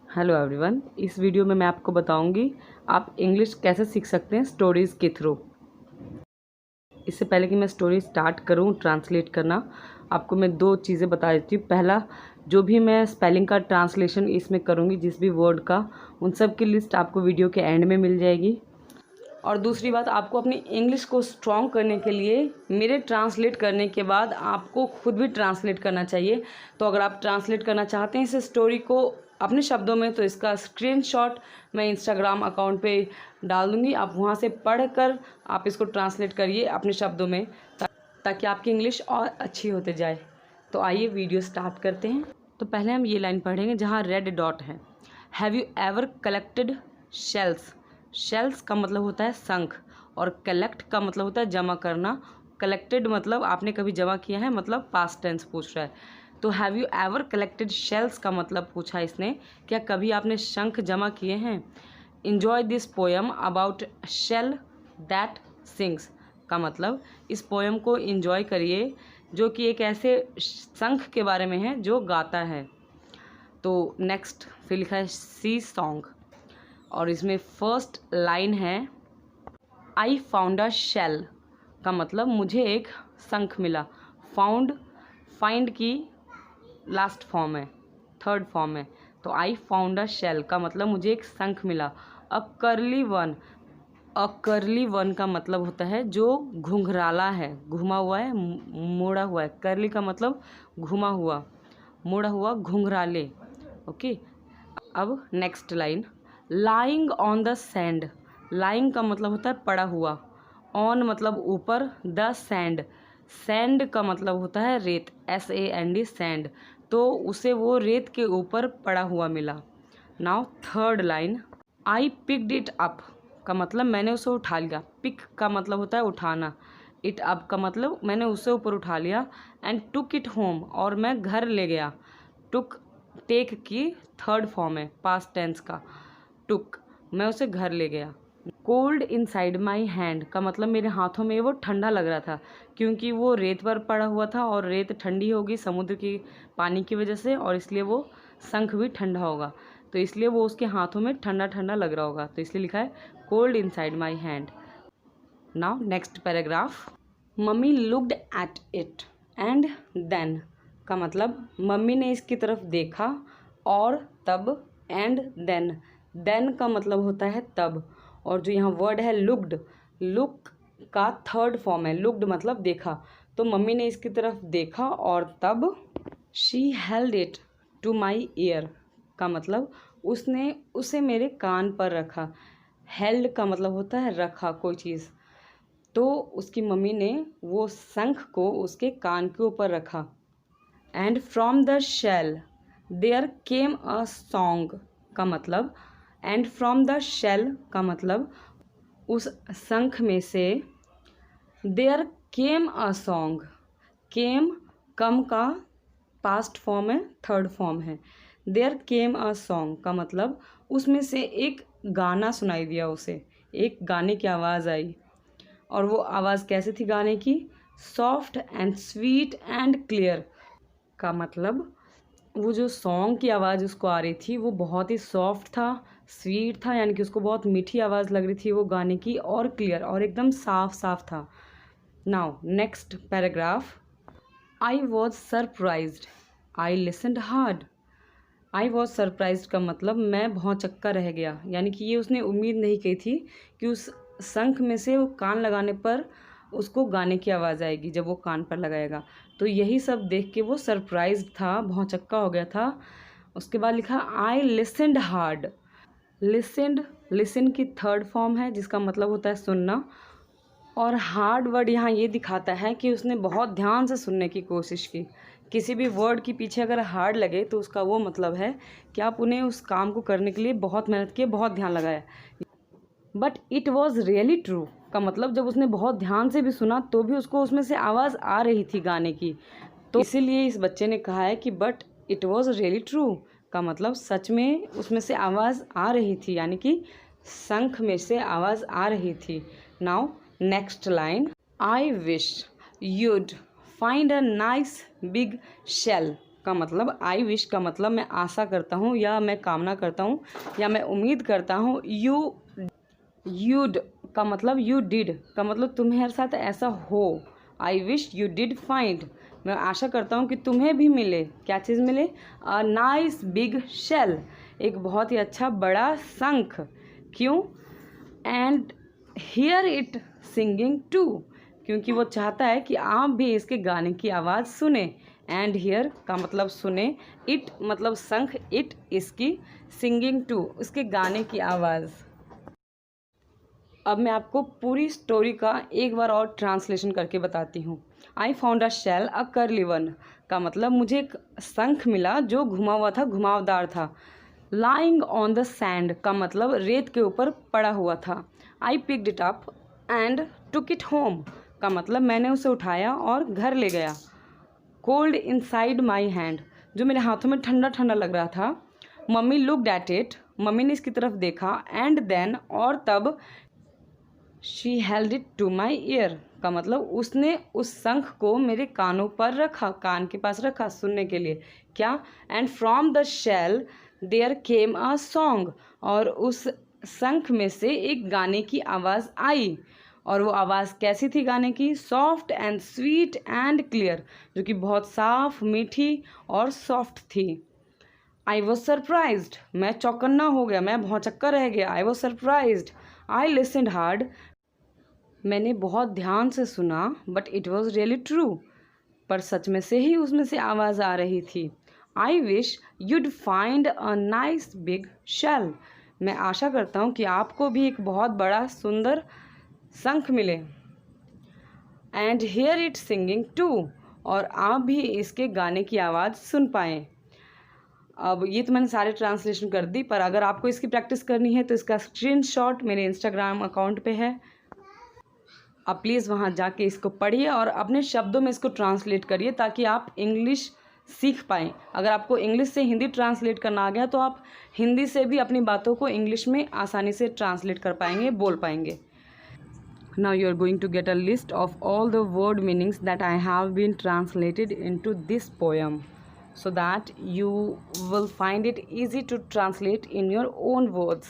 Hello everyone, इस video में मैं आपको बताऊंगी आप इंग्लिश कैसे सीख सकते हैं स्टोरीज़ के थ्रू। इससे पहले कि मैं स्टोरी स्टार्ट करूं ट्रांसलेट करना, आपको मैं दो चीज़ें बता देती हूँ। पहला, जो भी मैं स्पेलिंग का ट्रांसलेशन इसमें करूँगी, जिस भी वर्ड का, उन सब की लिस्ट आपको वीडियो के एंड में मिल जाएगी। और दूसरी बात, आपको अपनी इंग्लिश को स्ट्रॉन्ग करने के लिए मेरे ट्रांसलेट करने के बाद आपको खुद भी ट्रांसलेट करना चाहिए। तो अगर आप ट्रांसलेट करना चाहते हैं इस स्टोरी को अपने शब्दों में, तो इसका स्क्रीनशॉट मैं इंस्टाग्राम अकाउंट पे डाल दूँगी। आप वहाँ से पढ़कर आप इसको ट्रांसलेट करिए अपने शब्दों में, ताकि आपकी इंग्लिश और अच्छी होते जाए। तो आइए वीडियो स्टार्ट करते हैं। तो पहले हम ये लाइन पढ़ेंगे जहाँ रेड डॉट है। Have you ever collected shells? Shells का मतलब होता है शंख, और कलेक्ट का मतलब होता है जमा करना। कलेक्टेड मतलब आपने कभी जमा किया है, मतलब पास्ट टेंस पूछ रहा है। तो have you ever collected shells का मतलब पूछा इसने, क्या कभी आपने शंख जमा किए हैं। Enjoy this poem about shell that sings का मतलब इस पोएम को इन्जॉय करिए जो कि एक ऐसे शंख के बारे में है जो गाता है। तो नेक्स्ट फिर लिखा है सी सॉन्ग, और इसमें फर्स्ट लाइन है आई फाउंड अ शेल का मतलब मुझे एक शंख मिला। फाउंड, फाइंड की लास्ट फॉर्म है, थर्ड फॉर्म है। तो आई फाउंड अ शेल का मतलब मुझे एक शंख मिला। अ करली वन, अ करली वन का मतलब होता है जो घुंघराला है, घुमा हुआ है, मोड़ा हुआ है। करली का मतलब घुमा हुआ, मोड़ा हुआ, घुंघराले। ओके, अब next line, lying on the sand. Lying का मतलब होता है पड़ा हुआ, ऑन मतलब ऊपर, द सैंड, सैंड का मतलब होता है रेत, SAND सैंड। तो उसे वो रेत के ऊपर पड़ा हुआ मिला। Now third line, I picked it up का मतलब मैंने उसे उठा लिया। पिक का मतलब होता है उठाना, इट अप का मतलब मैंने उसे ऊपर उठा लिया। एंड टुक इट होम, और मैं घर ले गया। टुक, टेक की थर्ड फॉर्म है पास्ट टेंस का, टुक, मैं उसे घर ले गया। कोल्ड इनसाइड माई हैंड का मतलब मेरे हाथों में वो ठंडा लग रहा था, क्योंकि वो रेत पर पड़ा हुआ था और रेत ठंडी होगी समुद्र की पानी की वजह से, और इसलिए वो शंख भी ठंडा होगा। तो इसलिए वो उसके हाथों में ठंडा ठंडा लग रहा होगा, तो इसलिए लिखा है cold inside my hand. Now next paragraph, mummy looked at it and then का मतलब मम्मी ने इसकी तरफ देखा और तब, एंड देन, देन का मतलब होता है तब। और जो यहाँ वर्ड है लुक्ड, लुक का थर्ड फॉर्म है, लुक्ड मतलब देखा। तो मम्मी ने इसकी तरफ देखा और तब, she held it to my ear का मतलब उसने उसे मेरे कान पर रखा। हेल्ड का मतलब होता है रखा कोई चीज़, तो उसकी मम्मी ने वो शंख को उसके कान के ऊपर रखा। And from the shell there came a song का मतलब, एंड फ्रॉम द शेल का मतलब उस शंख में से, देयर केम अ सॉन्ग, केम कम का पास्ट फॉर्म है, थर्ड फॉर्म है। देयर केम अ सॉन्ग का मतलब उसमें से एक गाना सुनाई दिया उसे, एक गाने की आवाज़ आई। और वो आवाज़ कैसे थी गाने की, soft and sweet and clear का मतलब वो जो सॉन्ग की आवाज़ उसको आ रही थी वो बहुत ही सॉफ्ट था, स्वीट था, यानी कि उसको बहुत मीठी आवाज़ लग रही थी वो गाने की, और क्लियर, और एकदम साफ साफ था। Now next paragraph, I was surprised, I listened hard. I was surprised का मतलब मैं भौंचक्का रह गया, यानी कि ये उसने उम्मीद नहीं की थी कि उस शंख में से वो कान लगाने पर उसको गाने की आवाज़ आएगी जब वो कान पर लगाएगा। तो यही सब देख के वो सरप्राइज्ड था, भौंचक्का हो गया था। उसके बाद लिखा आई लिसनड हार्ड। लिसनड, लिसन की थर्ड फॉर्म है जिसका मतलब होता है सुनना, और हार्ड वर्ड यहाँ ये दिखाता है कि उसने बहुत ध्यान से सुनने की कोशिश की। किसी भी वर्ड के पीछे अगर हार्ड लगे तो उसका वो मतलब है कि आप उन्हें उस काम को करने के लिए बहुत मेहनत की, बहुत ध्यान लगाया। But it was really true का मतलब जब उसने बहुत ध्यान से भी सुना तो भी उसको उसमें से आवाज़ आ रही थी गाने की। तो इसीलिए इस बच्चे ने कहा है कि but it was really true का मतलब सच में उसमें से आवाज़ आ रही थी, यानी कि शंख में से आवाज़ आ रही थी। Now next line, I wish you'd find a nice big shell का मतलब आई विश का मतलब मैं आशा करता हूँ या मैं कामना करता हूँ या मैं उम्मीद करता हूँ। यूड का मतलब यू डिड का मतलब तुम्हारे साथ ऐसा हो। I wish you did find, मैं आशा करता हूँ कि तुम्हें भी मिले। क्या चीज़ मिले? अ नाइस बिग शेल, एक बहुत ही अच्छा बड़ा शंख। क्यों? And hear it singing too, क्योंकि वो चाहता है कि आप भी इसके गाने की आवाज़ सुने। एंड हियर का मतलब सुने, इट मतलब शंख, इट इसकी, सिंगिंग टू इसके गाने की आवाज़। अब मैं आपको पूरी स्टोरी का एक बार और ट्रांसलेशन करके बताती हूँ। I found a shell a curly one का मतलब मुझे एक शंख मिला जो घुमा हुआ था, घुमावदार था। लाइंग ऑन द सैंड का मतलब रेत के ऊपर पड़ा हुआ था। I picked it up and took it home का मतलब मैंने उसे उठाया और घर ले गया। कोल्ड इनसाइड माई हैंड, जो मेरे हाथों में ठंडा ठंडा लग रहा था। Mummy looked at it, mummy ने इसकी तरफ देखा। एंड देन और तब she held it to my ear का मतलब उसने उस शंख को मेरे कानों पर रखा, कान के पास रखा सुनने के लिए। क्या? And from the shell there came a song, और उस शंख में से एक गाने की आवाज़ आई। और वो आवाज़ कैसी थी गाने की? Soft and sweet and clear, जो कि बहुत साफ, मीठी और सॉफ्ट थी। आई वॉज सरप्राइज्ड, मैं चौकन्ना हो गया, मैं भौचक्का रह गया। I was surprised, I listened hard, मैंने बहुत ध्यान से सुना। But it was really true, पर सच में से ही उसमें से आवाज़ आ रही थी। I wish you'd find a nice big shell, मैं आशा करता हूँ कि आपको भी एक बहुत बड़ा सुंदर शंख मिले। And hear it singing too, और आप भी इसके गाने की आवाज़ सुन पाएँ। अब ये तो मैंने सारे ट्रांसलेशन कर दी, पर अगर आपको इसकी प्रैक्टिस करनी है तो इसका स्क्रीनशॉट मेरे इंस्टाग्राम अकाउंट पे है। आप प्लीज़ वहाँ जाके इसको पढ़िए और अपने शब्दों में इसको ट्रांसलेट करिए ताकि आप इंग्लिश सीख पाएँ। अगर आपको इंग्लिश से हिंदी ट्रांसलेट करना आ गया तो आप हिंदी से भी अपनी बातों को इंग्लिश में आसानी से ट्रांसलेट कर पाएंगे, बोल पाएंगे। Now you are going to get a list of all the word meanings that I have been translated into this poem, so that you will find it easy to translate in your own words.